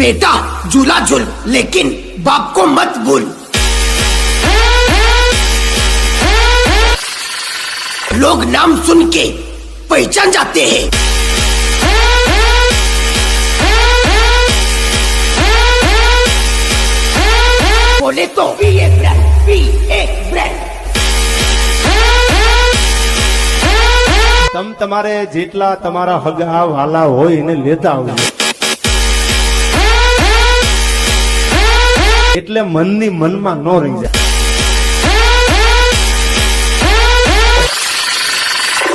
बेटा झूला झूल लेकिन बाप को मत भूल। लोग नाम सुन के पहचान जाते हैं। बोले तो भी एक ब्रांड। તમ તમારે જેટલા તમારા હગા વાલા હોય એને લેતા આવજો, એટલે મનની મનમાં ન રહી જાય।